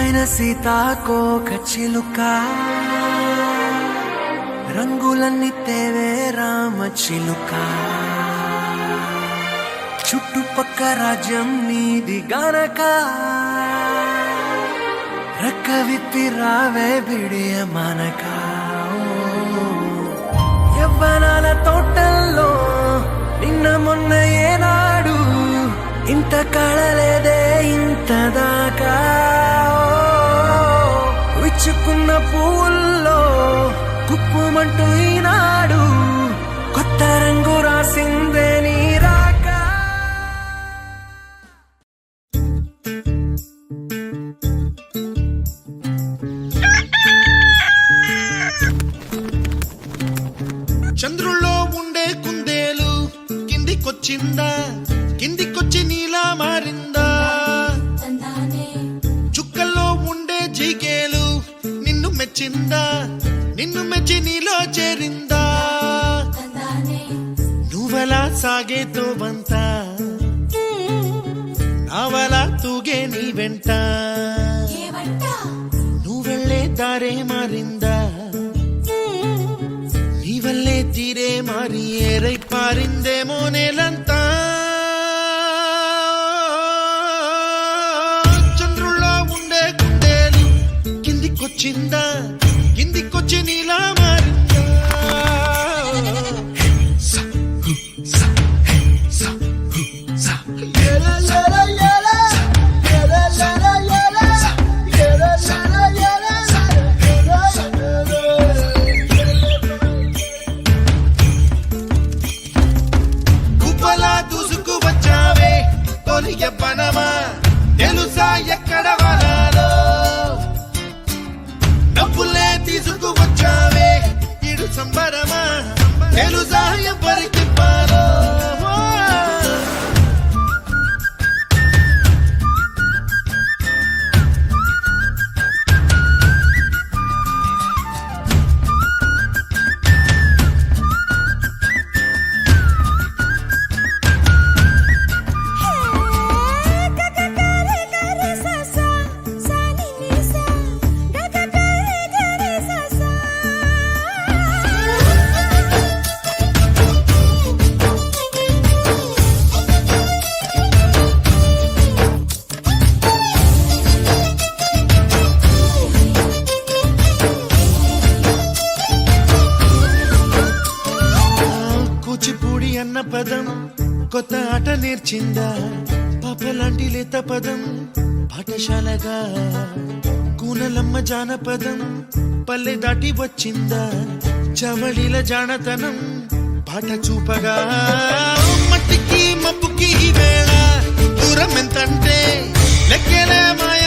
అందమైన సీతాకోక చిలుక రంగులన్నీ తేవే రామ చిలుక చుట్టుపక్క రాజ్యం నీది గనక రెక్క విప్పి రావే బిడియ మనక యవ్వనాల తోటల్లో నిన్న మొన్న ఏనాడు ఇంత కళలేదే ఇంత దాకా విచ్చుకున్న పూల్లో కుప్పుమంటూ ఈనాడు కొత్త రంగు రాసిందే నీ రాక చంద్రుల్లో ఉండే కుందేలు కిందికొచ్చిందా కిందికొచ్చి నీలా మారిందా చుక్కల్లో ఉండే జిగేలు నిన్ను మెచ్చిందా నిన్ను మెచ్చి నీలో చేరిందా నువ్వలా సాగేతో బంత నావలా తూగే నీ వెంట నువ్వెళ్ళే దారే మారిందా నీ వల్లే తీరే మారి ఏరై పారిందేమో నేలంతా చంద్రుల్లో ఉండే కుందేలు కిందికొచ్చిందా కిందికొచ్చి నీలా మారిందా కుప్పలా దూసుకు వచ్చావే తొలి యవ్వనమా తెలుసా ఎక్కడ వనాలో డబ్బులే తీసుకు వచ్చావే ఇడు సంబరమా తెలుసా ఎవరికి పాలో కూచిపూడి అన్న పదం కొత్త ఆట నేర్చిందా పాపలాంటి లేత పదం పాఠశాలగా కూనలమ్మ జానపదం పల్లె దాటి వచ్చిందా చవళిల జానతనం పాట చూపగా మట్టికి మబ్బుకి వేళ దూరం ఎంతంటే లెక్కలే మాయ